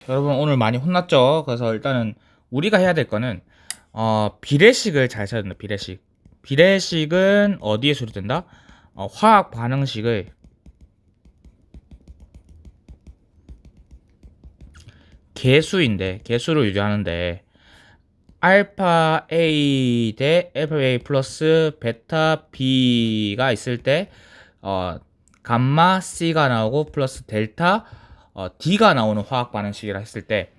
여러분 오늘 많이 혼났죠? 그래서 일단은 우리가 해야 될 거는 비례식을 잘 찾아야 된다. 비례식은 어디에 수립된다? 화학 반응식의 개수를 유지하는데 알파 A 대 알파 A 플러스 베타 B가 있을 때 감마 C가 나오고 플러스 델타 D가 나오는 화학 반응식이라 했을 때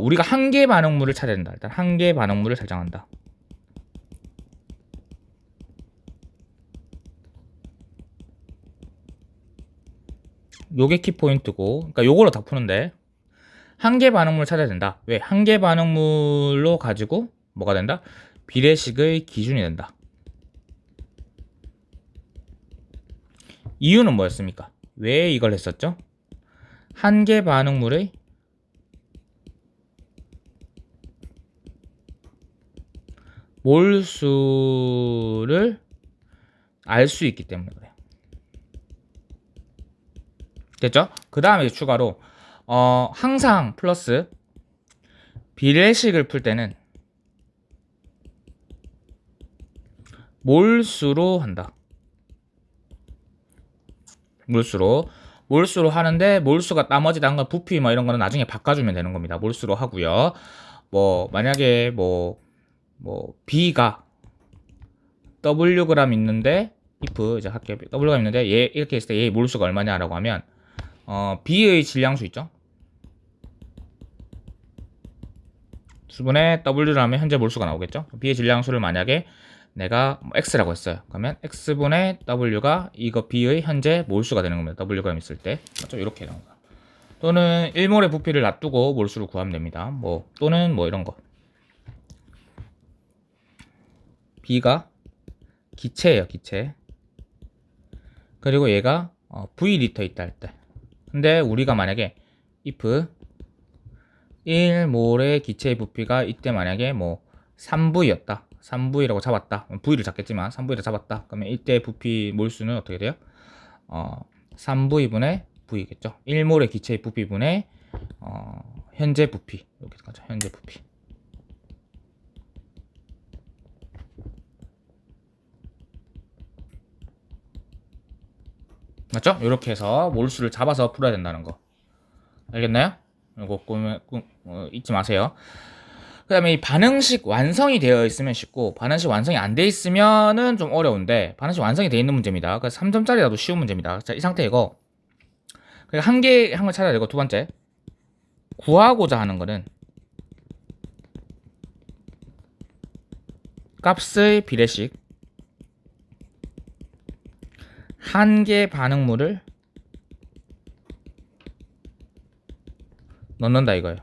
우리가 한 개 반응물을 찾아야 된다. 일단 한 개 반응물을 설정한다. 요게 키포인트고, 그러니까 요걸로 다 푸는데 한 개 반응물을 찾아야 된다. 왜? 한 개 반응물로 가지고 뭐가 된다? 비례식의 기준이 된다. 이유는 뭐였습니까? 왜 이걸 했었죠? 한 개 반응물의 몰수를 알 수 있기 때문에 그래요. 됐죠? 그 다음에 추가로 항상 플러스 비례식을 풀 때는 몰수로 한다. 몰수로 하는데 몰수가 나머지 다른 건 부피 뭐 이런 거는 나중에 바꿔주면 되는 겁니다. 몰수로 하고요. 뭐 만약에 뭐 B가 Wg 있는데 if 이제 할게요. Wg 있는데 얘 이렇게 했을 때 얘의 몰수가 얼마냐라고 하면 B의 질량수 있죠? 수분의 W라면 현재 몰수가 나오겠죠? B의 질량수를 만약에 내가 X라고 했어요. 그러면 X분의 W가 이거 B의 현재 몰수가 되는 겁니다. Wg 있을 때. 맞죠? 이렇게 나온 거야. 또는 1몰의 부피를 놔두고 몰수를 구하면 됩니다. 또는 이런 거. B가 기체예요, 기체. 그리고 얘가 V리터 있다 할 때. 근데 우리가 만약에 if 1몰의 기체의 부피가 이때 만약에 3V였다. 3V라고 잡았다. V를 잡겠지만 3V를 잡았다. 그러면 이때 부피 몰수는 어떻게 돼요? 3V분의 V겠죠. 1몰의 기체의 부피분의 현재 부피. 이렇게 가죠. 현재 부피. 맞죠? 이렇게 해서 몰수를 잡아서 풀어야 된다는 거. 알겠나요? 이거 잊지 마세요. 그 다음에 이 반응식 완성이 되어 있으면 쉽고 반응식 완성이 안 돼 있으면은 좀 어려운데 반응식 완성이 되어 있는 문제입니다. 그래서 3점짜리라도 쉬운 문제입니다. 자, 이 상태 이거 한 걸 찾아야 되고 두 번째 구하고자 하는 거는 값의 비례식 한 개 반응물을 넣는다 이거예요.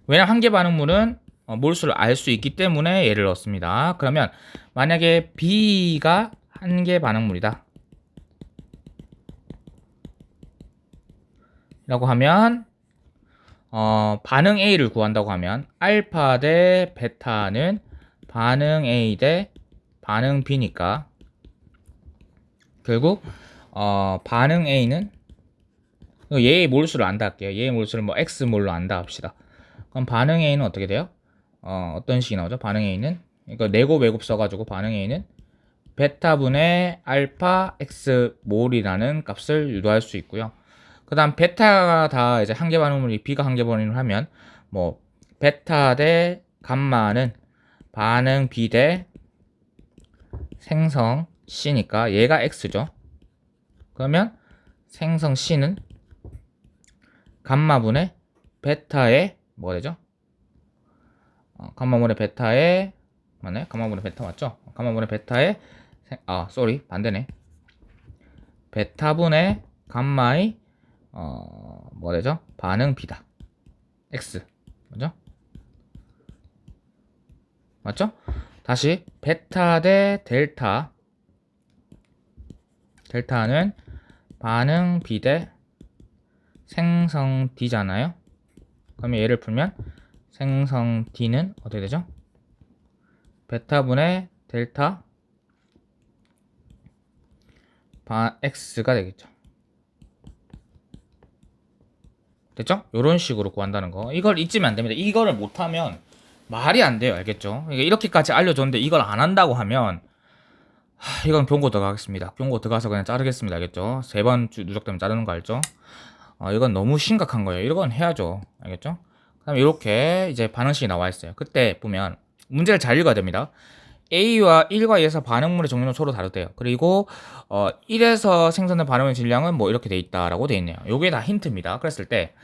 왜냐면 한 개 반응물은 몰수를 알 수 있기 때문에 얘를 넣습니다. 그러면 만약에 B가 한 개 반응물이다 라고 하면 반응 A를 구한다고 하면 알파 대 베타는 반응 A 대 반응 B니까 결국 반응 A는 얘의 몰수를 안다 할게요. 얘의 몰수를 X몰로 안다 합시다. 그럼 반응 A는 어떻게 돼요? 어떤 식이 나오죠? 반응 A는 이거 내곱 외곱 써가지고 반응 A는 베타분의 알파 X몰이라는 값을 유도할 수 있고요. 그 다음 베타가 다 이제 한 개 반응물이 B가 한 개 반응을 하면 베타 대 감마는 반응 B 대 생성 C니까 얘가 X죠. 그러면 생성 C는 감마분의 베타의 뭐가 되죠? 감마분의 베타의 맞나요? 감마분의 베타 맞죠? 감마분의 베타의 반대네. 베타분의 감마의 뭐가 되죠? 반응 B다. X 맞죠? 맞죠? 다시 베타 대 델타 델타는 반응 B 대 생성 D잖아요. 그러면 얘를 풀면 생성 D는 어떻게 되죠? 베타분의 델타 X가 되겠죠. 됐죠? 이런 식으로 구한다는 거. 이걸 잊으면 안 됩니다. 이거를 못하면 말이 안 돼요. 알겠죠? 이렇게까지 알려줬는데 이걸 안 한다고 하면 이건 경고 들어가겠습니다. 경고 들어가서 그냥 자르겠습니다. 알겠죠? 3번 누적되면 자르는 거 알죠? 이건 너무 심각한 거예요. 이건 해야죠. 알겠죠? 그다음에 이렇게 이제 반응식이 나와 있어요. 그때 보면 문제를 잘 읽어야 됩니다. A와 1과 2에서 반응물의 종류는 서로 다르대요. 그리고 1에서 생성된 반응물의 질량은 뭐 이렇게 돼 있다라고 돼 있네요. 요게 다 힌트입니다. 그랬을 때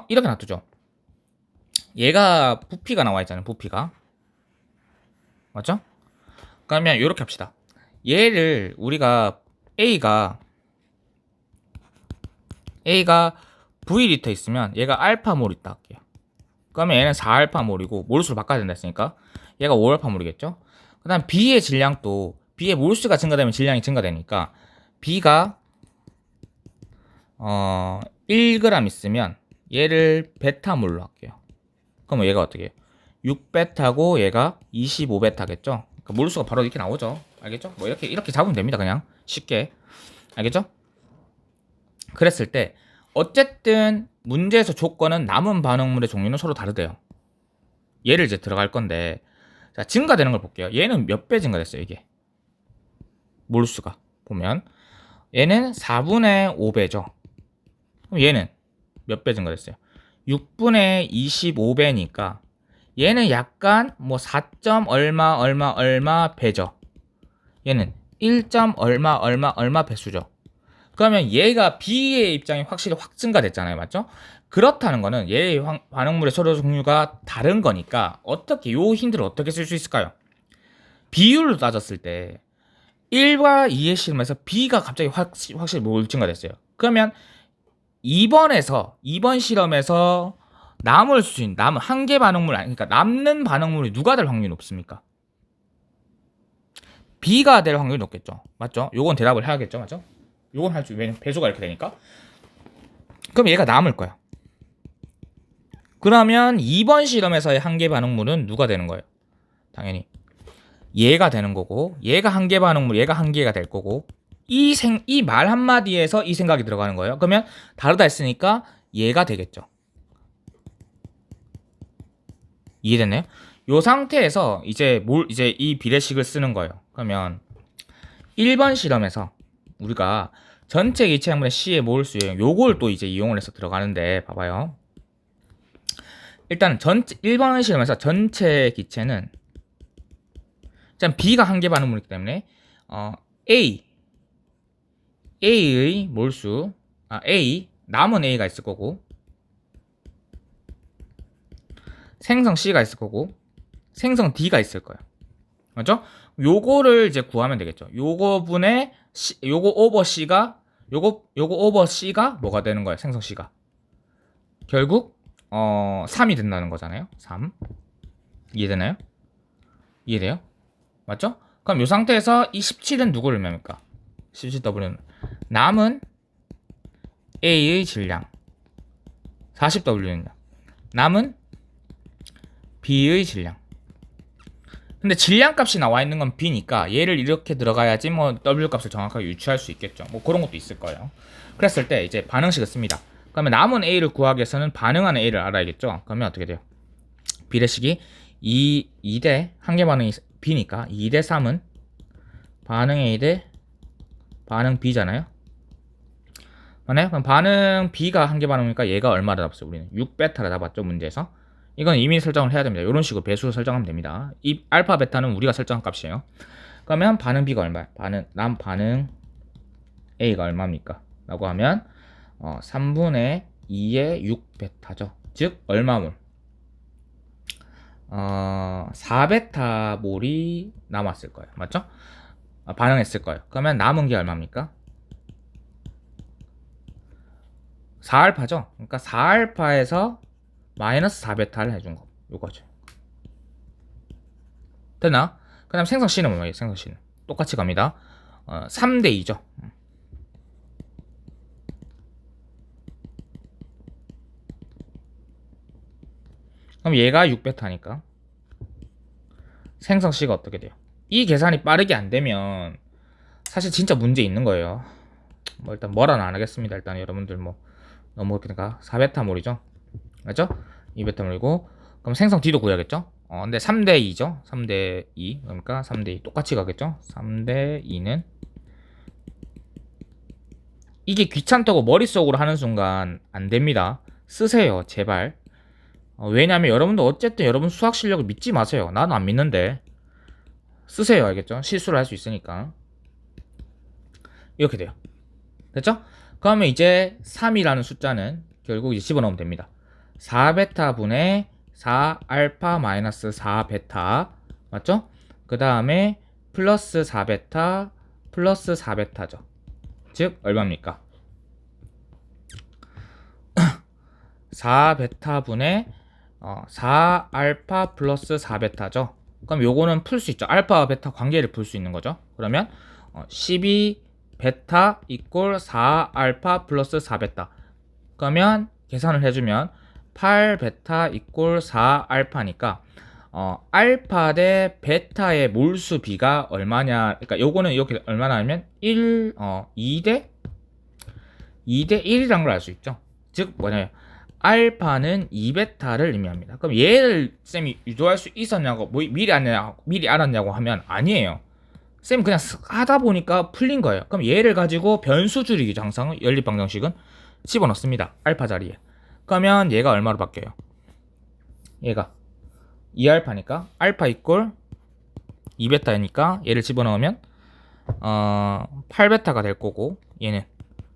이렇게 놔두죠. 얘가 부피가 나와 있잖아요. 부피가. 맞죠? 그러면 이렇게 합시다. 얘를 우리가 A가 V리터 있으면 얘가 알파몰 있다 할게요. 그러면 얘는 4알파몰이고 몰수로 바꿔야 된다 했으니까 얘가 5알파몰이겠죠. 그 다음 B의 질량도 B의 몰수가 증가되면 질량이 증가되니까 B가 1g 있으면 얘를 베타몰로 할게요. 그럼 얘가 어떻게 해요? 6베타고 얘가 25베타겠죠. 그러니까 몰수가 바로 이렇게 나오죠. 알겠죠? 뭐 이렇게 잡으면 됩니다. 그냥 쉽게. 알겠죠? 그랬을 때 어쨌든 문제에서 조건은 남은 반응물의 종류는 서로 다르대요. 얘를 이제 들어갈 건데 자, 증가되는 걸 볼게요. 얘는 몇 배 증가됐어요, 이게. 몰수가 보면 얘는 4분의 5배죠. 그럼 얘는 몇 배 증가됐어요? 6분의 25배니까 얘는 약간 뭐 4. 얼마 배죠. 얘는 1. 얼마 배수죠. 그러면 얘가 B의 입장이 확실히 확 증가됐잖아요. 맞죠? 그렇다는 거는 얘의 반응물의 서로 종류가 다른 거니까 어떻게 요 힌트를 어떻게 쓸 수 있을까요? 비율로 따졌을 때 1과 2의 실험에서 B가 갑자기 확실히 뭘 증가됐어요. 그러면 2번 실험에서 남은 한계 반응물, 그러니까 남는 반응물이 누가 될 확률이 높습니까? B가 될 확률이 높겠죠. 맞죠? 요건 대답을 해야겠죠. 맞죠? 요건 할 수, 왜냐면 배수가 이렇게 되니까. 그럼 얘가 남을 거야. 그러면 2번 실험에서의 한계 반응물은 누가 되는 거예요? 당연히 얘가 되는 거고, 얘가 한계 반응물, 얘가 한계가 될 거고, 이 말 한마디에서 이 생각이 들어가는 거예요. 그러면 다르다 했으니까 얘가 되겠죠. 이해됐나요? 요 상태에서 이제 이 비례식을 쓰는 거예요. 그러면 1번 실험에서 우리가 전체 기체양분의 C의 몰수 요걸 또 이제 이용을 해서 들어가는데 봐봐요. 일단 1번 실험에서 전체 기체는 일단 B가 한계 반응물이기 때문에 A의 몰수 남은 A가 있을 거고 생성 C가 있을 거고 생성 D가 있을 거예요. 맞죠? 요거를 이제 구하면 되겠죠. 요거 오버 C가 요거 오버 C가 뭐가 되는 거예요? 생성 C가 결국 3이 된다는 거잖아요. 3. 이해되나요? 이해돼요? 맞죠? 그럼 이 상태에서 이 17은 누구를 의미합니까? 17W는 남은 A의 질량, 40W는 남은 B의 질량. 근데 질량 값이 나와 있는 건 B니까 얘를 이렇게 들어가야지 뭐 W 값을 정확하게 유추할 수 있겠죠. 뭐 그런 것도 있을 거예요. 그랬을 때 이제 반응식을 씁니다. 그러면 남은 A를 구하기 위해서는 반응하는 A를 알아야겠죠. 그러면 어떻게 돼요? 비례식이 2대 한계 반응이 B니까 2대 3은 반응 A 대 반응 B잖아요. 맞나요? 그럼 반응 B가 한계 반응이니까 얘가 얼마를 잡았어요? 우리는 6베타를 잡았죠, 문제에서. 이건 이미 설정을 해야 됩니다. 이런 식으로 배수를 설정하면 됩니다. 이 알파 베타는 우리가 설정한 값이에요. 그러면 반응 B가 얼마야? 반응 A가 얼마입니까? 라고 하면 3분의 2의 6베타죠. 즉 얼마몰? 4베타몰이 남았을 거예요. 맞죠? 반응했을 거예요. 그러면 남은 게 얼마입니까? 4알파죠. 그러니까 4알파에서 마이너스 4베타를 해준 거. 요거죠. 됐나? 그 다음 생성 C는 뭐예요? 생성 C는 똑같이 갑니다. 3대 2죠. 그럼 얘가 6베타니까 생성 C가 어떻게 돼요? 이 계산이 빠르게 안 되면 사실 진짜 문제 있는 거예요. 뭐 일단 뭐라는 안 하겠습니다. 일단 여러분들 뭐 너무 그러니까 4베타몰이죠. 맞죠? 2베타몰이고 그럼 생성 D도 구해야겠죠? 근데 3대 2죠. 3대 2. 그러니까 3대 2 똑같이 가겠죠? 3대 2는 이게 귀찮다고 머릿속으로 하는 순간 안 됩니다. 쓰세요, 제발. 왜냐면 여러분도 어쨌든 여러분 수학 실력을 믿지 마세요. 나는 안 믿는데. 쓰세요, 알겠죠? 실수를 할 수 있으니까. 이렇게 돼요. 됐죠? 그러면 이제 3이라는 숫자는 결국 이제 집어넣으면 됩니다. 4베타 분의 4알파 마이너스 4베타. 맞죠? 그 다음에 플러스 4베타 플러스 4베타죠. 즉 얼마입니까? 4베타 분의 4알파 플러스 4베타죠. 그럼 요거는 풀 수 있죠. 알파와 베타 관계를 풀 수 있는 거죠. 그러면 12베타 이꼴 4알파 플러스 4베타. 그러면 계산을 해주면 8베타 이꼴 4알파니까 알파 대 베타의 몰수 비가 얼마냐. 그러니까 요거는 이렇게 얼마나 하면 2대 1이란 걸 알 수 있죠. 즉 뭐냐면 알파는 2베타를 의미합니다. 그럼 얘를 쌤이 유도할 수 있었냐고 미리 알았냐고 하면 아니에요. 쌤 그냥 하다 보니까 풀린 거예요. 그럼 얘를 가지고 변수 줄이기죠. 항상 연립방정식은 집어넣습니다. 알파 자리에. 그러면 얘가 얼마로 바뀌어요? 얘가 2알파니까 알파 이꼴 2베타니까 얘를 집어넣으면 8베타가 될 거고 얘는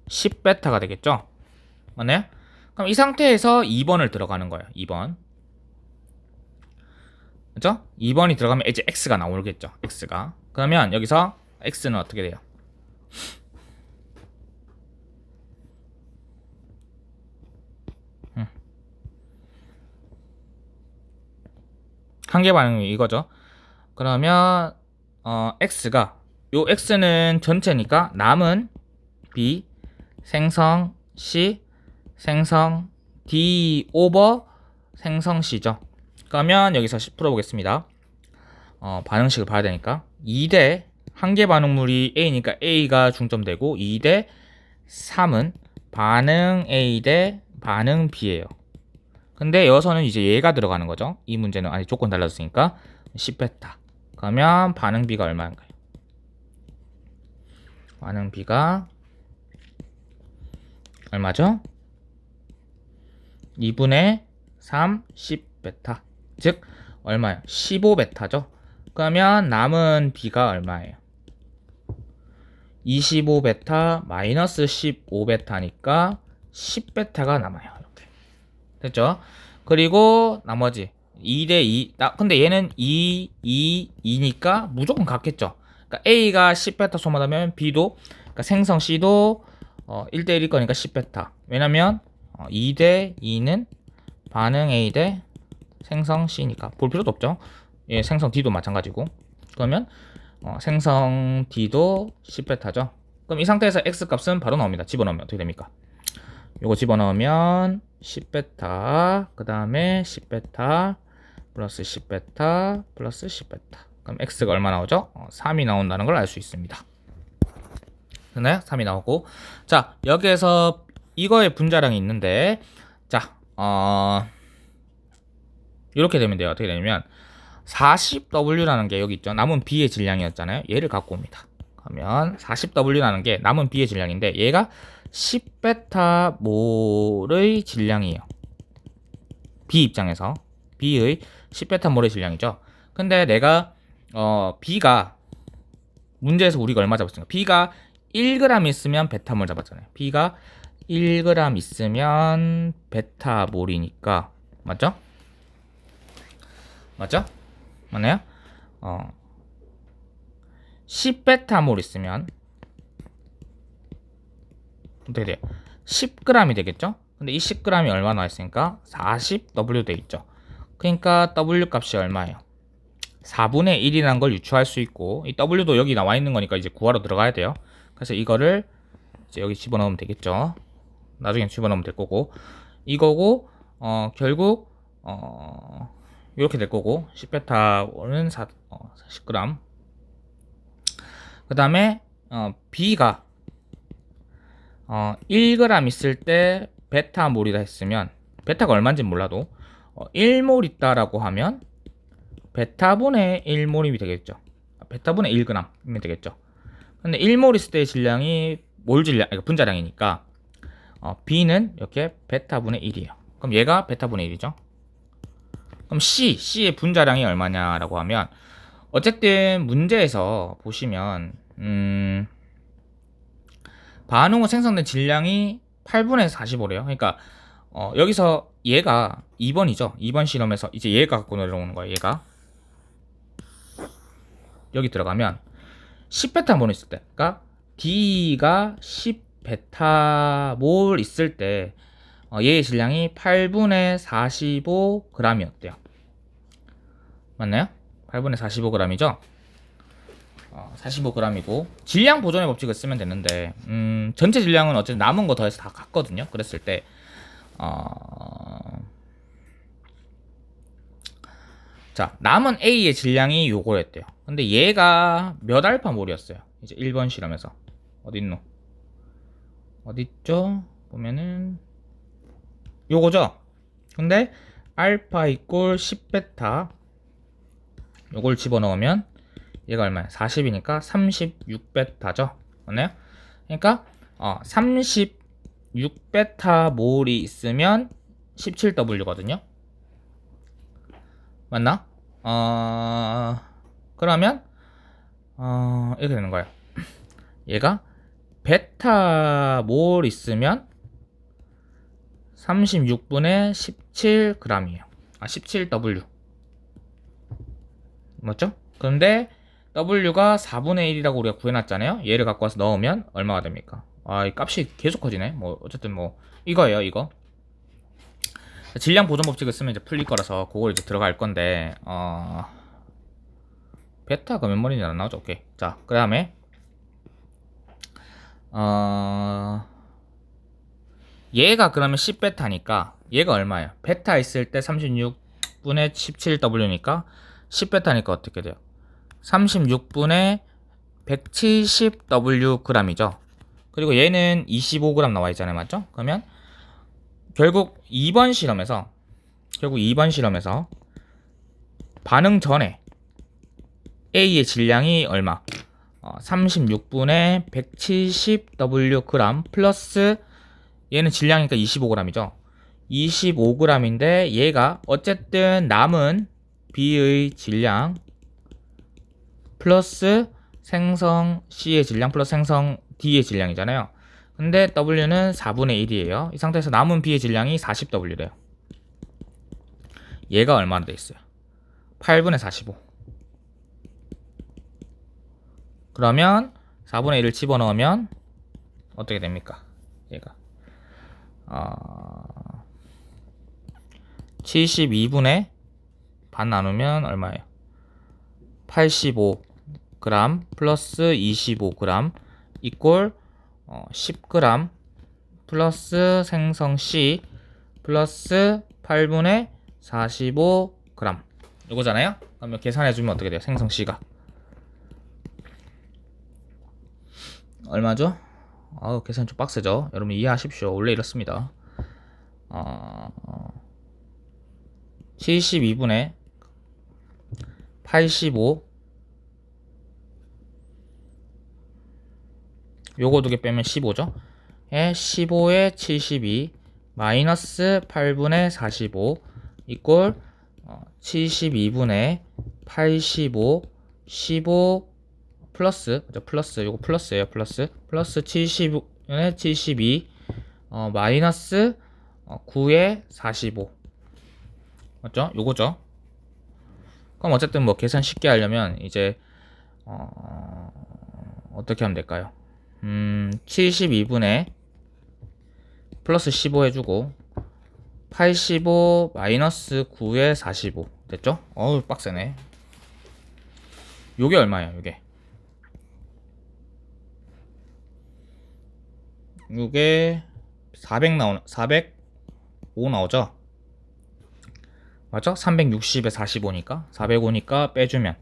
10베타가 되겠죠? 맞나요? 그럼 이 상태에서 2번을 들어가는 거예요. 2번. 그죠? 2번이 들어가면 이제 x가 나오겠죠. x가. 그러면 여기서 x는 어떻게 돼요? 한계 반응이 이거죠. 그러면 x가 요 x는 전체니까 남은 b 생성 c 생성 d 오버 생성 c죠. 그러면 여기서 풀어보겠습니다. 반응식을 봐야 되니까 2대 한계 반응물이 A니까 A가 중점되고 2대 3은 반응 A 대 반응 B예요. 근데 여기서는 이제 얘가 들어가는 거죠. 이 문제는 아직 조건 달라졌으니까 10베타. 그러면 반응 B가 얼마인가요? 반응 B가 얼마죠? 2분의 3 10베타. 즉 얼마예요? 15베타죠. 그러면 남은 B가 얼마예요? 25베타 마이너스 15베타니까 10베타가 남아요. 이렇게. 됐죠? 그리고 나머지 2대2. 근데 얘는 2, 2, 2니까 무조건 같겠죠. 그러니까 A가 10베타 소모하면 B도, 그러니까 생성 C도 1대1일 거니까 10베타. 왜냐면 2대2는 반응 A 대 생성 C니까 볼 필요도 없죠. 예, 생성 D도 마찬가지고. 그러면 생성 D도 10베타죠. 그럼 이 상태에서 X 값은 바로 나옵니다. 집어넣으면 어떻게 됩니까? 요거 집어넣으면 10베타 그 다음에 10베타 플러스 10베타 플러스 10베타. 그럼 X가 얼마 나오죠? 3이 나온다는 걸 알 수 있습니다. 됐나요? 3이 나오고. 자, 여기에서 이거의 분자량이 있는데, 자, 이렇게 되면 돼요. 어떻게 되냐면 40W라는 게 여기 있죠. 남은 B의 질량이었잖아요. 얘를 갖고 옵니다. 그러면 40W라는 게 남은 B의 질량인데 얘가 10베타 몰의 질량이에요. B 입장에서 B의 10베타 몰의 질량이죠. 근데 내가 B가 문제에서 우리가 얼마 잡았습니까? B가 1g 있으면 베타몰 잡았잖아요. B가 1g 있으면 베타몰이니까 맞죠? 맞죠? 맞나요? 10베타몰 있으면 어떻게 돼요? 10g이 되겠죠? 근데 이 10g이 얼마 나와 있으니까 40W 돼 있죠. 그러니까 W 값이 얼마예요? 4분의 1이라는 걸 유추할 수 있고 이 W도 여기 나와 있는 거니까 이제 구하러 들어가야 돼요. 그래서 이거를 이제 여기 집어넣으면 되겠죠. 나중에 집어넣으면 될 거고 이거고 결국 이렇게 될 거고 10베타는 10g. 그 다음에 B가 1g 있을 때 베타몰이다 했으면 베타가 얼마인지 몰라도 1몰 있다라고 하면 베타분의 1몰이 되겠죠. 베타분의 1g이면 되겠죠. 근데 1몰 있을 때의 질량이 몰 질량, 그러니까 분자량이니까 B는 이렇게 베타분의 1이에요. 그럼 얘가 베타분의 1이죠. 그럼 C의 분자량이 얼마냐라고 하면 어쨌든 문제에서 보시면 반응 후 생성된 질량이 8분의 45래요. 그러니까 여기서 얘가 2번이죠. 2번 실험에서 이제 얘가 갖고 내려오는 거예요. 얘가 여기 들어가면 10베타몰 있을 때, 그러니까 D가 10베타몰 있을 때 얘의 질량이 8분의 45g이었대요. 맞나요? 8분의 45g이죠? 45g이고 질량 보존의 법칙을 쓰면 되는데 전체 질량은 어쨌든 남은 거 더해서 다 같거든요. 그랬을 때 자, 남은 A의 질량이 요거였대요. 근데 얘가 몇 알파몰이었어요? 이제 1번 실험에서 어딨노? 어딨죠? 보면은 요거죠? 근데 알파 이꼴 10베타 요걸 집어넣으면 얘가 얼마야? 40이니까 36베타죠? 맞나요? 그러니까 36베타 몰이 있으면 17W거든요? 맞나? 그러면 이렇게 되는 거예요. 얘가 베타 몰 있으면 36분의 17g이에요. 17W. 맞죠? 그런데 W가 4분의 1이라고 우리가 구해놨잖아요. 얘를 갖고 와서 넣으면 얼마가 됩니까? 이 값이 계속 커지네. 뭐 어쨌든 뭐 이거예요. 이거 질량 보존 법칙을 쓰면 이제 풀릴 거라서 그걸 이제 들어갈 건데 베타가 몇 마리인지 안 나오죠. 오케이. 자, 그 다음에 얘가 그러면 10베타니까 얘가 얼마예요? 베타 있을 때 36분의 17W니까 10베타니까 어떻게 돼요? 36분의 170W g이죠. 그리고 얘는 25g 나와 있잖아요. 맞죠? 그러면 결국 2번 실험에서 반응 전에 A의 질량이 얼마? 36분의 170W g 플러스 얘는 질량이니까 25g이죠. 25g인데 얘가 어쨌든 남은 B의 질량 플러스 생성 C의 질량 플러스 생성 D의 질량이잖아요. 근데 W는 4분의 1이에요. 이 상태에서 남은 B의 질량이 40W래요. 얘가 얼마나 돼 있어요? 8분의 45. 그러면 4분의 1을 집어넣으면 어떻게 됩니까? 얘가 72분의 반 나누면 얼마예요? 85g 플러스 25g 이꼴 10g 플러스 생성 C 플러스 8분의 45g 요거잖아요? 그러면 계산해주면 어떻게 돼요? 생성 C가 얼마죠? 계산 좀 빡세죠? 여러분 이해하십시오. 원래 이렇습니다. 72분의 85 요거 두 개 빼면 15죠? 15에 72 마이너스 8분의 45 이꼴 72분의 85 15 플러스 플러스 요거 플러스예요. 플러스 70분의 72 마이너스 9에 45 맞죠? 요거죠. 그럼 어쨌든 뭐 계산 쉽게 하려면 이제 어떻게 하면 될까요? 72분의 플러스 15 해주고 85 마이너스 9에 45 됐죠? 어우 빡세네. 요게 얼마예요? 요게 405 나오죠? 맞죠? 360에 45니까 405니까 빼주면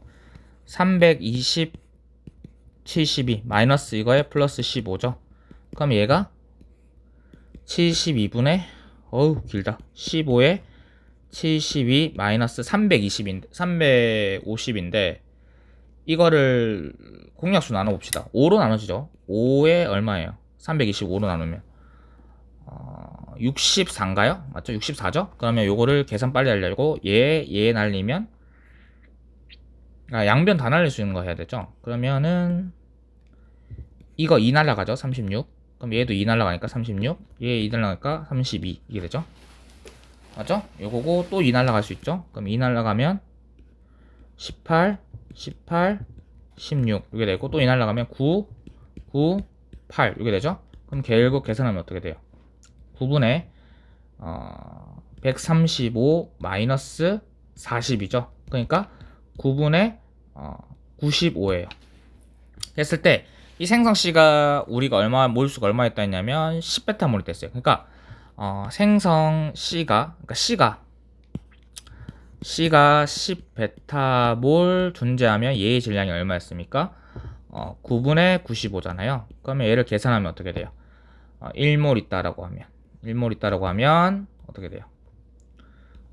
320 72 마이너스 이거에 플러스 15죠. 그럼 얘가 72분의 어우 길다 15에 72 마이너스 350인데 이거를 공약수 나눠봅시다. 5로 나눠지죠. 5에 얼마예요? 325로 나누면 64인가요? 맞죠? 64죠? 그러면 요거를 계산 빨리 하려고 얘 날리면 양변 다 날릴 수 있는 거 해야 되죠? 그러면은 이거 2 날라가죠? 36. 그럼 얘도 2 날라가니까 36. 얘 2 날라가니까 32 이게 되죠? 맞죠? 요거고 또 2 날라갈 수 있죠? 그럼 2 날라가면 18 16 이게 되고 또 2 날라가면 9 8 이게 되죠? 그럼 결국 계산하면 어떻게 돼요? 9분의 135 마이너스 40이죠. 그러니까 9분의 95예요. 했을 때 이 생성 C가 몰수가 얼마였다 했냐면 10베타몰이 됐어요. 그러니까 생성 C가 10베타몰 존재하면 얘의 질량이 얼마였습니까? 9분의 95잖아요. 그러면 얘를 계산하면 어떻게 돼요? 1몰 있다라고 하면 어떻게 돼요?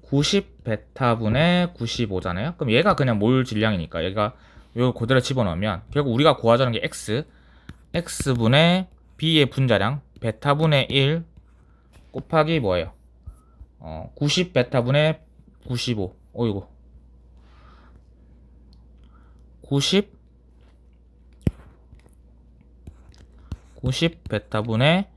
90베타분의 95잖아요. 그럼 얘가 그냥 몰 질량이니까 얘가 이거 그대로 집어넣으면 결국 우리가 구하자는 게 x분의 b의 분자량 베타분의 1 곱하기 뭐예요? 90베타분의 95 어이구 90 베타분의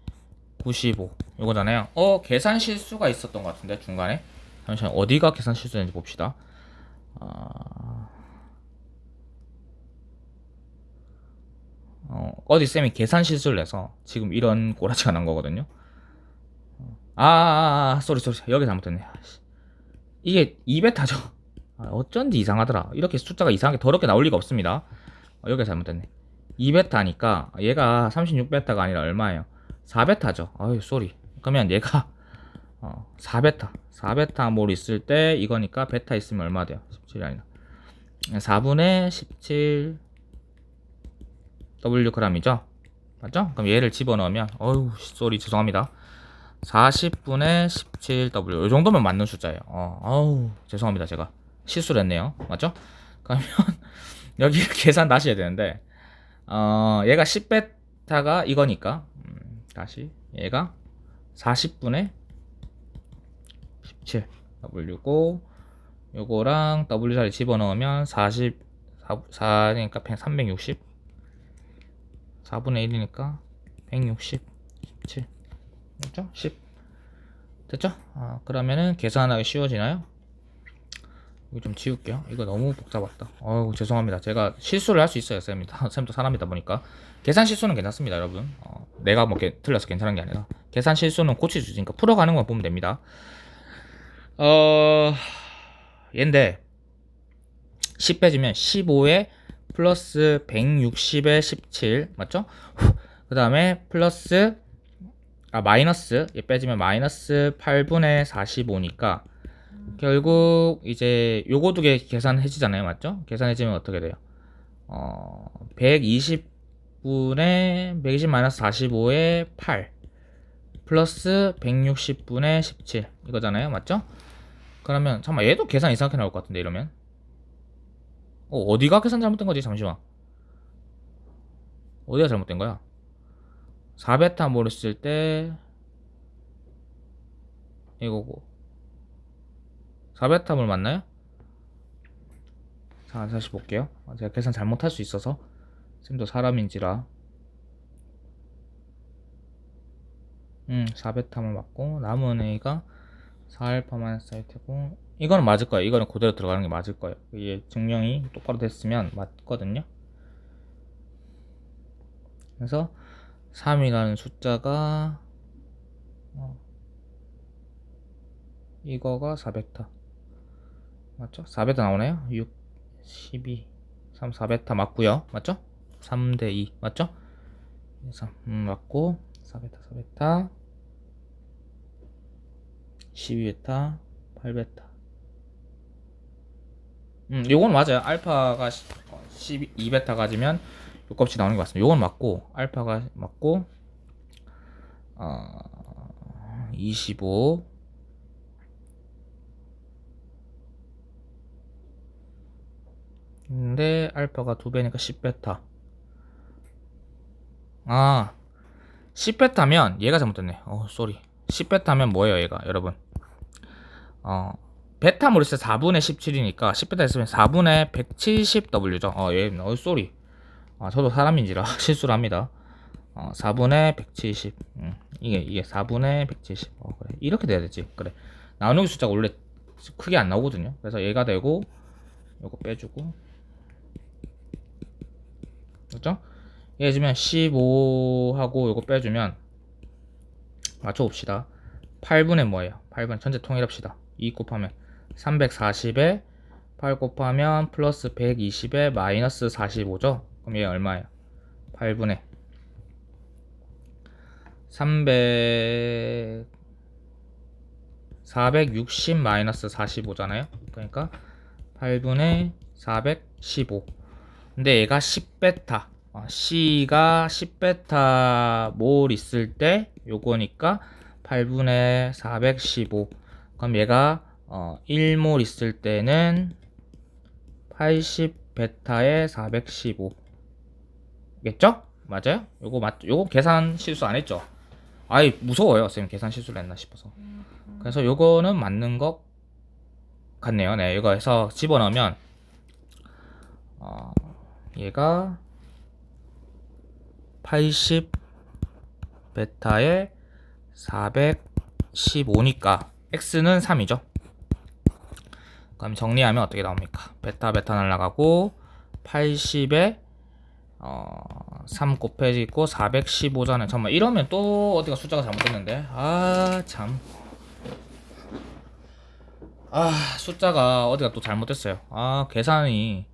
95 이거잖아요. 계산 실수가 있었던 것 같은데 중간에 잠시만 어디가 계산 실수인지 봅시다. 어디 쌤이 계산 실수를 해서 지금 이런 꼬라지가 난 거거든요. 쏘리 여기 잘못했네. 이게 2베타죠. 어쩐지 이상하더라. 이렇게 숫자가 이상하게 더럽게 나올 리가 없습니다. 여기가 잘못됐네. 2베타니까 얘가 36베타가 아니라 얼마예요? 4베타죠. 아유 쏘리. 그러면 얘가 4베타 몰 있을 때 이거니까 베타 있으면 얼마 돼요? 17이 아니라 4분의 17 Wg이죠? 맞죠? 그럼 얘를 집어넣으면 어휴 쏘리 죄송합니다. 40분의 17W 이 정도면 맞는 숫자예요. 어우 죄송합니다. 제가 실수를 했네요. 맞죠? 그러면 여기 계산 다시 해야 되는데 얘가 10베타가 이거니까 다시 얘가 40분의 17W고 요거랑 W 자리 집어넣으면 4니까 360 4분의 1이니까 160 17 됐죠? 10 됐죠? 그러면은 계산하기 쉬워지나요? 이거 좀 지울게요. 이거 너무 복잡했다. 죄송합니다. 제가 실수를 할 수 있어요. 쌤도 사람이다 보니까 계산 실수는 괜찮습니다 여러분. 내가 뭐 틀려서 괜찮은 게 아니라 계산 실수는 고칠 수 있으니까 풀어가는 거 보면 됩니다. 얘인데 10 빼주면 15에 플러스 160에 17 맞죠? 그 다음에 플러스 마이너스 얘 빼주면 마이너스 8분의 45니까 결국 이제 요거 두 개 계산해지잖아요. 맞죠? 계산해지면 어떻게 돼요? 120분의 120 마이너스 45에 8 플러스 160분의 17 이거잖아요. 맞죠? 그러면 잠깐만 얘도 계산 이상하게 나올 것 같은데 이러면 어디가 계산 잘못된 거지? 잠시만 어디가 잘못된 거야? 4베타 몰을 쓸 때 이거고 4베타 몰 맞나요? 자 다시 볼게요. 제가 계산 잘못할 수 있어서 쌤도 사람인지라 4베타 몰 맞고 남은 A가 4알파만 쌓일 테고 이거는 맞을 거예요. 이거는 그대로 들어가는 게 맞을 거예요. 이게 증명이 똑바로 됐으면 맞거든요. 그래서 3이라는 숫자가 이거가 4베타 맞죠? 4베타 나오나요? 6 12 3 4베타 맞고요. 맞죠? 3대 2 맞죠? 3 맞고 4베타 12베타 8베타 요건 맞아요. 알파가 12베타 가지면 요 값이 나오는 게 맞습니다. 요건 맞고 알파가 맞고 25 근데 알파가 2배니까 10베타. 10베타면 얘가 잘못됐네. 쏘리. 10베타면 뭐예요, 얘가? 여러분. 베타 모르스 4분의 17이니까 10베타 있으면 4분의 170W죠. 쏘리. 저도 사람인지라 실수를 합니다. 4분의 170. 이게 4분의 170. 그래. 이렇게 돼야 되지. 그래. 나누기 숫자가 원래 크게 안 나오거든요. 그래서 얘가 되고, 요거 빼주고. 그렇죠? 얘 주면 15하고 요거 빼주면 맞춰봅시다. 8분의 뭐예요? 8분 전체 통일합시다. 2 곱하면 340에 8 곱하면 플러스 120에 마이너스 45죠? 그럼 얘 얼마예요? 8분의 460 마이너스 45잖아요? 그러니까 8분의 415. 근데 얘가 10베타. C가 10베타 몰 있을 때 요거니까 8분의 415. 그럼 얘가 1몰 있을 때는 80베타에 415 겠죠? 맞아요? 요거 계산 실수 안 했죠? 아이 무서워요 쌤 계산 실수를 했나 싶어서. 그래서 요거는 맞는 것 같네요. 네, 이거 해서 집어넣으면 얘가 80 베타에 415니까 x는 3이죠. 그럼 정리하면 어떻게 나옵니까? 베타 날라가고 80에 3 곱해지고 415잖아요. 잠깐만 이러면 또 어디가 숫자가 잘못됐는데. 참. 숫자가 어디가 또 잘못됐어요. 계산이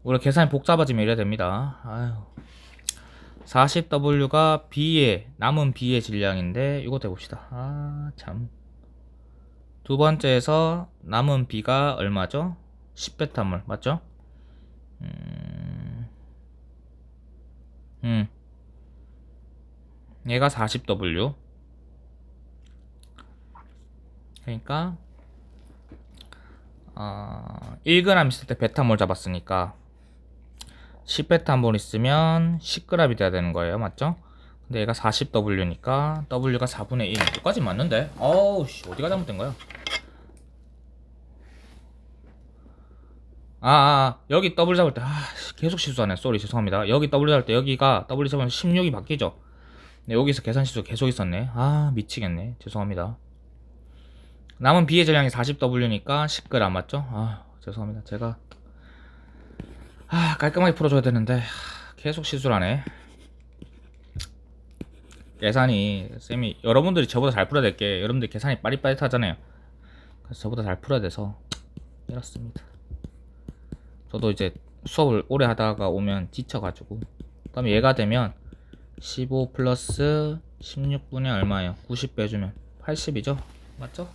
원래 계산이 복잡해지면 이래야 됩니다. 40W가 남은 B의 질량인데 이거 해봅시다. 참. 두 번째에서 남은 B가 얼마죠? 10베타몰 맞죠? 얘가 40W. 그러니까 1g 있을 때 베타몰 잡았으니까 10베타몰 있으면 10g이 돼야 되는 거예요. 맞죠? 근데 얘가 40W니까 W가 4분의 1. 여기까지 맞는데? 어디가 잘못된 거야? 여기 W 잡을 때 계속 실수하네. 쏘리 죄송합니다. 여기 W 잡을 때 여기가 W 잡으면 16이 바뀌죠? 네, 여기서 계산 실수 계속 있었네. 미치겠네. 죄송합니다. 남은 B의 질량이 40W니까 10g 맞죠? 죄송합니다. 제가 깔끔하게 풀어줘야 되는데 계속 실수를 하네. 계산이 쌤이 여러분들이 저보다 잘 풀어야 될게 여러분들 계산이 빠릿빠릿하잖아요. 그래서 저보다 잘 풀어야 돼서 이렇습니다. 저도 이제 수업을 오래 하다가 오면 지쳐가지고 그 다음에 얘가 되면 15 플러스 16분의 얼마예요? 90 빼주면 80이죠? 맞죠?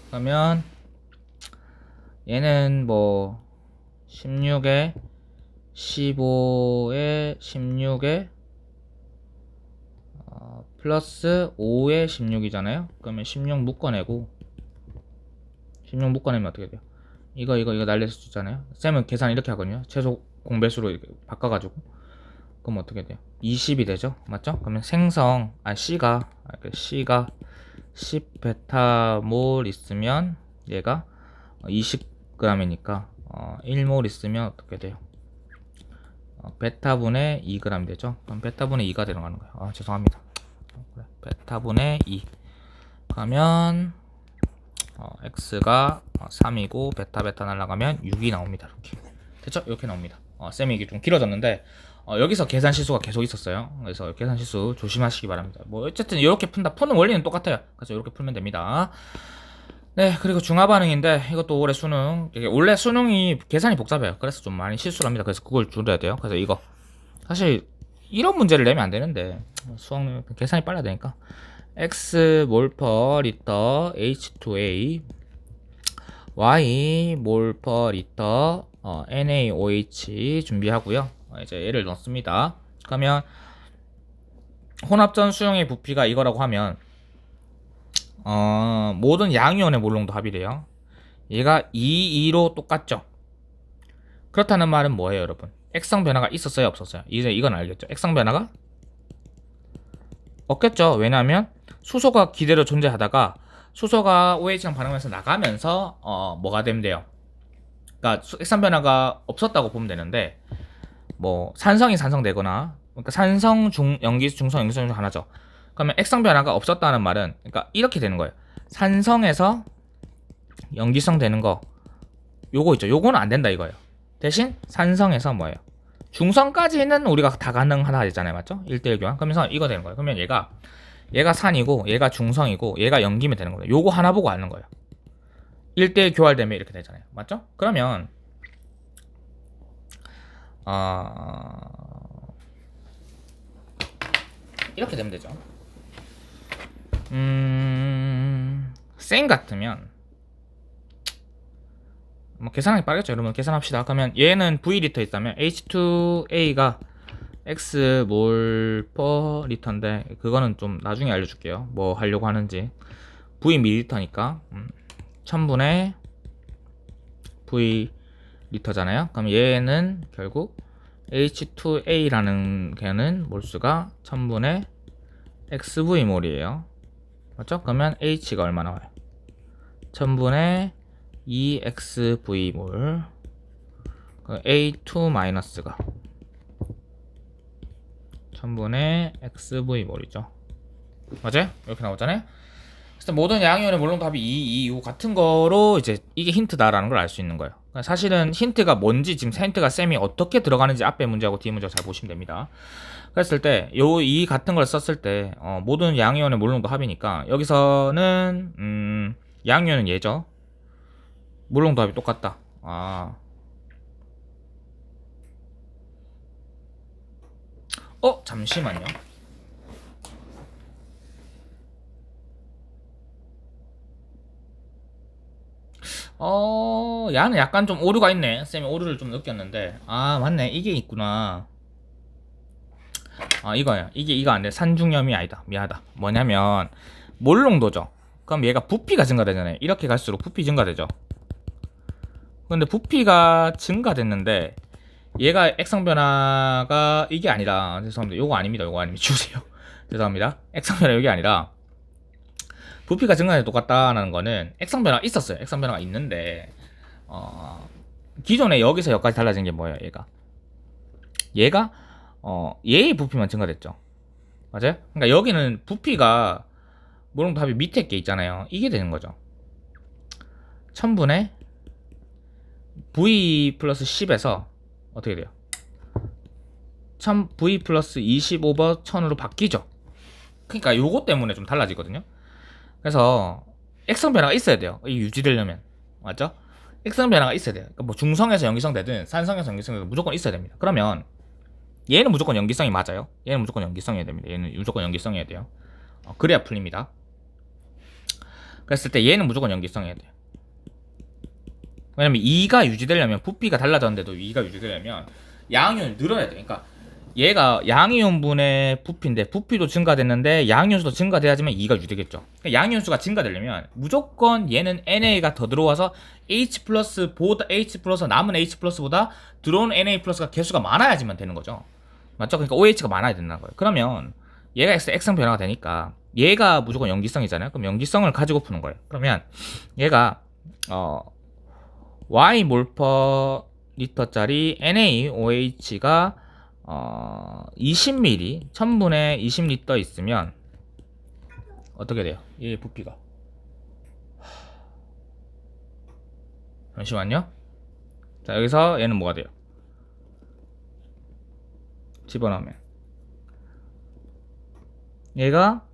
그러면 얘는 뭐 16에 15에 16에 플러스 5에 16이잖아요. 그러면 16 묶어내고 16 묶어내면 어떻게 돼요? 이거 날릴 수 있잖아요. 쌤은 계산 이렇게 하거든요. 최소 공배수로 이렇게 바꿔가지고 그럼 어떻게 돼요? 20이 되죠. 맞죠? 그러면 C가 10베타몰 있으면 얘가 20g이니까 1몰 있으면 어떻게 돼요? 베타분의 2g 되죠. 그럼 베타분의 2가 들어가는 거예요. 죄송합니다. 베타분의 2 그러면 x가 3이고 베타 날라가면 6이 나옵니다. 이렇게 됐죠? 이렇게 나옵니다. 쌤이 이게 좀 길어졌는데 여기서 계산 실수가 계속 있었어요. 그래서 계산 실수 조심하시기 바랍니다. 뭐 어쨌든 이렇게 푸는 원리는 똑같아요. 그래서 이렇게 풀면 됩니다. 네, 그리고 중화 반응인데 이것도 올해 수능 원래 수능이 계산이 복잡해요. 그래서 좀 많이 실수를 합니다. 그래서 그걸 줄여야 돼요. 그래서 이거 사실 이런 문제를 내면 안 되는데 수학은 계산이 빨라야 되니까 x 몰/L H2A y 몰/L NaOH 준비하고요. 이제 얘를 넣습니다. 그러면 혼합전 수용의 부피가 이거라고 하면 모든 양이온의 몰롱도 합이래요. 얘가 2, 2로 똑같죠. 그렇다는 말은 뭐예요, 여러분? 액성 변화가 있었어요, 없었어요? 이제 이건 알겠죠? 액성 변화가 없겠죠. 왜냐하면 수소가 기대로 존재하다가 수소가 OH랑 반응하면서 나가면서 뭐가 되면 돼요. 그러니까 액성 변화가 없었다고 보면 되는데 뭐 산성이 산성되거나 그러니까 산성 중 염기수 중성 염기수 중 하나죠. 그러면 액성 변화가 없었다는 말은 그러니까 이렇게 되는 거예요. 산성에서 염기성 되는 거 요거 있죠. 요거는 안 된다 이거예요. 대신 산성에서 뭐예요? 중성까지는 우리가 다 가능하다 했잖아요. 맞죠? 1대1 교환. 그러면서 이거 되는 거예요. 그러면 얘가 산이고 얘가 중성이고 얘가 염기면 되는 거예요. 요거 하나 보고 아는 거예요. 1대1 교환되면 이렇게 되잖아요. 맞죠? 그러면 이렇게 되면 되죠. 생 같으면 뭐 계산하기 빠르겠죠. 여러분 계산합시다. 그러면 얘는 V리터 있다면 H2A가 X몰 퍼 리터인데 그거는 좀 나중에 알려줄게요. 뭐 하려고 하는지. V 밀리터니까 1000분의 V 리터잖아요. 그럼 얘는 결국 H2A라는 걔는 몰수가 1000분의 XV몰이에요. 맞죠? 그러면 H가 얼마 나와요? 1000분의 2XV몰 A2 마이너스가 1000분의 XV몰이죠. 맞아요? 이렇게 나오잖아요. 그래서 모든 양이온의 몰롱 답이 2, 2, 5 같은 거로 이제 이게 힌트다라는 걸 알 수 있는 거예요. 사실은 힌트가 뭔지 지금 힌트가 쌤이 어떻게 들어가는지 앞에 문제하고 뒤에 문제하고 잘 보시면 됩니다. 그랬을 때 이 같은 걸 썼을 때 모든 양이온의 몰롱도 합이니까 여기서는 양이온은 얘죠. 몰롱도 합이 똑같다. 잠시만요. 야는 약간 좀 오류가 있네. 쌤이 오류를 좀 느꼈는데. 맞네. 이게 있구나. 이거야. 이거 안 돼. 산중염이 아니다. 미안하다. 뭐냐면, 몰롱도죠. 그럼 얘가 부피가 증가되잖아요. 이렇게 갈수록 부피 증가되죠. 근데 부피가 증가됐는데, 얘가 액성 변화가 이게 아니라, 죄송합니다. 요거 아닙니다. 요거 아닙니다. 주세요. 죄송합니다. 액성 변화 이게 아니라, 부피가 증가해도 똑같다는 거는 액성 변화가 있었어요. 액성 변화가 있는데 기존에 여기서 여기까지 달라진 게 뭐예요? 얘가 얘의 부피만 증가됐죠. 맞아요? 그러니까 여기는 부피가 물론 답이 밑에 게 있잖아요. 이게 되는 거죠. 1000분의 V 플러스 10에서 어떻게 돼요? V 플러스 20 오버 1000으로 바뀌죠. 그러니까 요거 때문에 좀 달라지거든요. 그래서 액성 변화가 있어야 돼요. 이 유지되려면. 맞죠? 액성 변화가 있어야 돼요. 그러니까 뭐 중성에서 염기성 되든 산성에서 염기성 되든 무조건 있어야 됩니다. 그러면 얘는 무조건 염기성이 맞아요. 얘는 무조건 염기성이어야 됩니다. 얘는 무조건 염기성이어야 돼요. 그래야 풀립니다. 그랬을 때 얘는 무조건 염기성이어야 돼요. 왜냐면 2가 유지되려면 부피가 달라졌는데도 2가 유지되려면 양이온이 늘어야 돼요. 그러니까 얘가 양이온분의 부피인데 부피도 증가됐는데 양이온수도 증가돼야지만 2가 유지되겠죠. 그러니까 양이온수가 증가되려면 무조건 얘는 NA가 더 들어와서 H 플러스 남은 H 플러스보다 들어온 NA 플러스가 개수가 많아야지만 되는 거죠. 맞죠? 그러니까 OH가 많아야 된다는 거예요. 그러면 얘가 액성 변화가 되니까 얘가 무조건 염기성이잖아요. 그럼 염기성을 가지고 푸는 거예요. 그러면 얘가 Y 몰퍼 리터짜리 NaOH가 20ml 1000분의 20리터 있으면 어떻게 돼요? 이 부피가 잠시만요. 자, 여기서 얘는 뭐가 돼요? 집어넣으면 얘가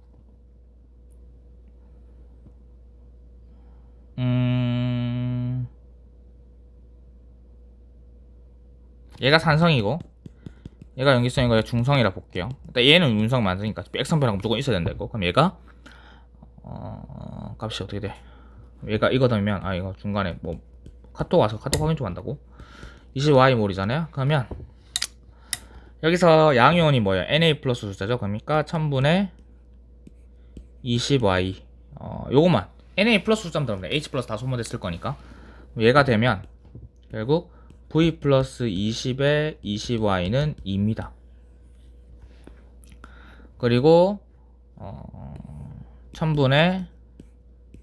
얘가 산성이고 얘가 염기성이고 얘가 중성이라 볼게요. 일단 얘는 윤성 많으니까 액성 변화가 무조건 있어야 된다 이거. 그럼 얘가 값이 어떻게 돼? 얘가 이거 되면 이거 중간에 뭐 카톡 와서 카톡 확인 좀 한다고 20Y몰이잖아요. 그러면 여기서 양이온이 뭐예요? Na 플러스 숫자죠. 그러니까 1000분의 20Y 요것만 NA 플러스 숫자만 들어가면 돼. H 플러스 다 소모됐을 거니까. 얘가 되면 결국 V 플러스 20에 20Y는 2입니다. 그리고 1000분의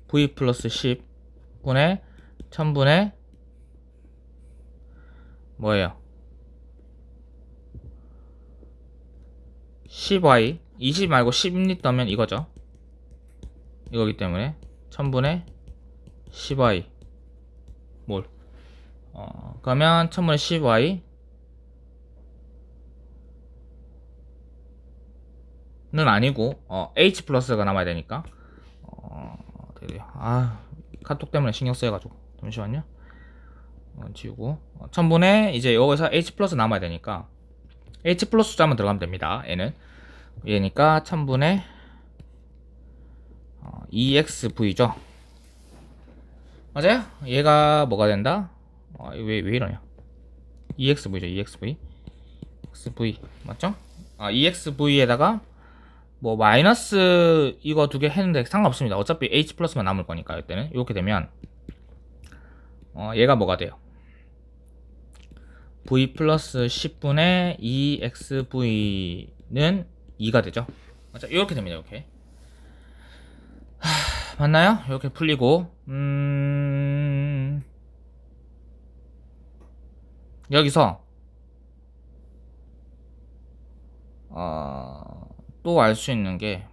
V 플러스 10분의 1000분의 뭐예요? 10Y 20 말고 10리 떠면 이거죠. 이거기 때문에 1000분의 10Y 몰. 그러면 1000분의 10Y 는 아니고 H 플러스가 남아야 되니까 어떻게 돼요? 카톡 때문에 신경 쓰여가지고 잠시만요. 지우고 1000분의 이제 여기서 H 플러스 남아야 되니까 H 플러스 숫자만 들어가면 됩니다. 얘니까 1000분의 EXV죠. 맞아요? 얘가 뭐가 된다? 왜 이러냐? EXV죠. EXV XV 맞죠? EXV에다가 뭐 마이너스 이거 두 개 했는데 상관없습니다. 어차피 H 플러스만 남을 거니까 이때는 이렇게 되면 얘가 뭐가 돼요? V 플러스 10분의 2XV는 2가 되죠. 맞죠? 이렇게 됩니다. 이렇게 맞나요? 이렇게 풀리고 여기서 또 알 수 있는 게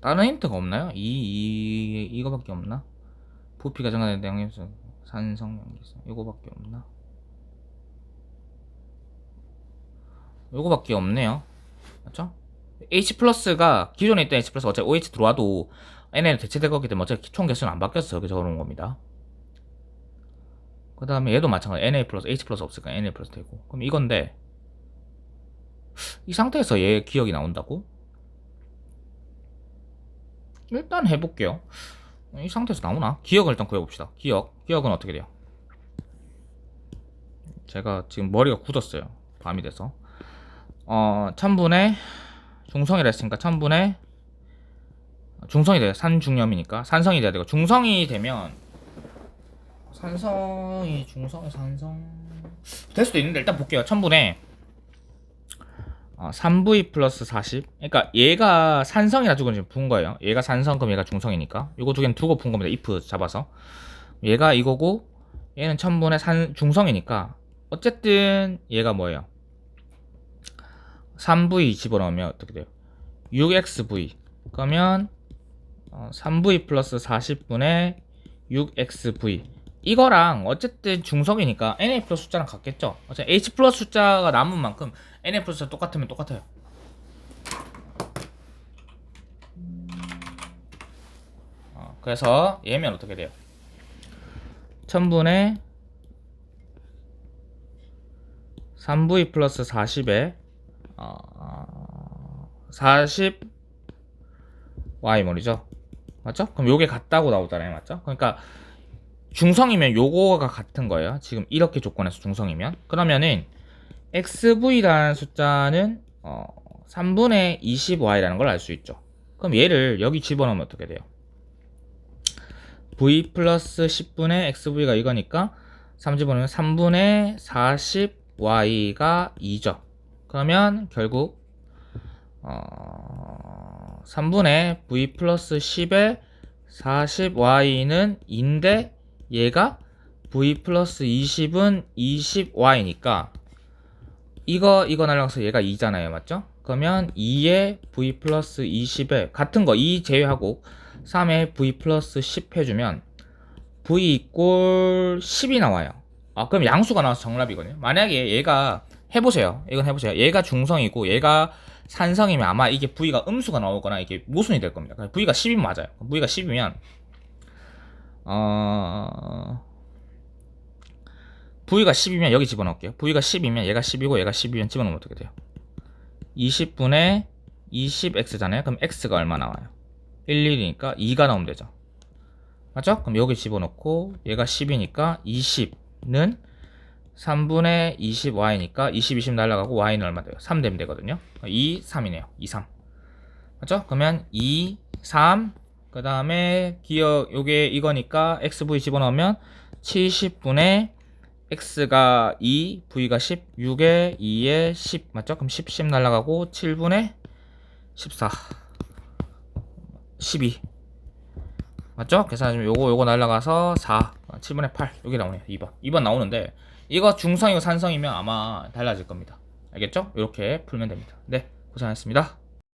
다른 힌트가 없나요? 이거밖에 없나? 부피가 증가되는 양元素산성 양기성 이거밖에 없나? 이거밖에 없네요. 맞죠? H 플러스가 기존에 있던 H 플러스 어차피 OH 들어와도 NA는 대체될 거기 때문에 어차피 총 개수는 안 바뀌었어. 여기 적어놓은 겁니다. 그 다음에 얘도 마찬가지 NA 플러스 H 플러스 없으니까 NA 플러스 되고 그럼 이건데 이 상태에서 얘 기억이 나온다고? 일단 해볼게요. 이 상태에서 나오나? 기억을 일단 구해봅시다. 기억은 어떻게 돼요? 제가 지금 머리가 굳었어요. 밤이 돼서 1000분의 중성이라 했으니까 1000분의 중성이 돼요. 산중염이니까 산성이 돼야 되고 중성이 되면 산성이 중성이 산성 될 수도 있는데 일단 볼게요. 1000분의 3V 플러스 40 그러니까 얘가 산성이라 주고 지금 분 거예요. 얘가 산성 그럼 얘가 중성이니까 이거 두 개는 두고 분 겁니다. if 잡아서 얘가 이거고 얘는 1000분의 중성이니까 어쨌든 얘가 뭐예요? 3V 집어넣으면 어떻게 돼요? 6XV 그러면 3V 플러스 40분의 6XV 이거랑 어쨌든 중성이니까 NA 플러스 숫자랑 같겠죠? 어차피 H 플러스 숫자가 남은 만큼 NA 플러스 숫자 똑같으면 똑같아요. 그래서 얘면 어떻게 돼요? 1000분의 3V 플러스 40에 40Y몰이죠. 맞죠? 그럼 요게 같다고 나오잖아요. 맞죠? 그러니까 중성이면 요거가 같은 거예요. 지금 이렇게 조건에서 중성이면 그러면은 XV라는 숫자는 3분의 20Y라는 걸 알 수 있죠. 그럼 얘를 여기 집어넣으면 어떻게 돼요? V 플러스 10분의 XV가 이거니까 3 집어넣으면 3분의 40Y가 2죠. 그러면 결국 3분의 V 플러스 10의 40Y는 2인데 얘가 V 플러스 20은 20Y니까 이거 날라가서 얘가 2잖아요. 맞죠? 그러면 2에 V 플러스 20에 같은 거 2 제외하고 3에 V 플러스 10 해주면 V 이꼴 10이 나와요. 그럼 양수가 나와서 정답이거든요. 만약에 얘가 해보세요. 이건 해보세요. 얘가 중성이고 얘가 산성이면 아마 이게 V가 음수가 나오거나 이게 모순이 될 겁니다. V가 10이면 맞아요. V가 10이면 V가 10이면 여기 집어넣을게요. V가 10이면 얘가 10이고 얘가 10이면 집어넣으면 어떻게 돼요? 20분의 20X잖아요. 그럼 X가 얼마 나와요? 11이니까 2가 나오면 되죠. 맞죠? 그럼 여기 집어넣고 얘가 10이니까 20는 3분의 20Y니까 20, 20 날라가고 Y는 얼마 돼요? 3 되면 되거든요. 2, 3이네요. 2, 3. 맞죠? 그러면 2, 3, 그 다음에 기억 요게 이거니까 xv 집어넣으면 70분의 x가 2, v가 10, 6에 2에 10 맞죠? 그럼 10 날라가고 7분의 14 12 맞죠? 계산하시면 요거 날라가서 4 7분의 8 여기 나오네요. 2번 나오는데 이거 중성이고 산성이면 아마 달라질 겁니다. 알겠죠? 이렇게 풀면 됩니다. 네, 고생하셨습니다.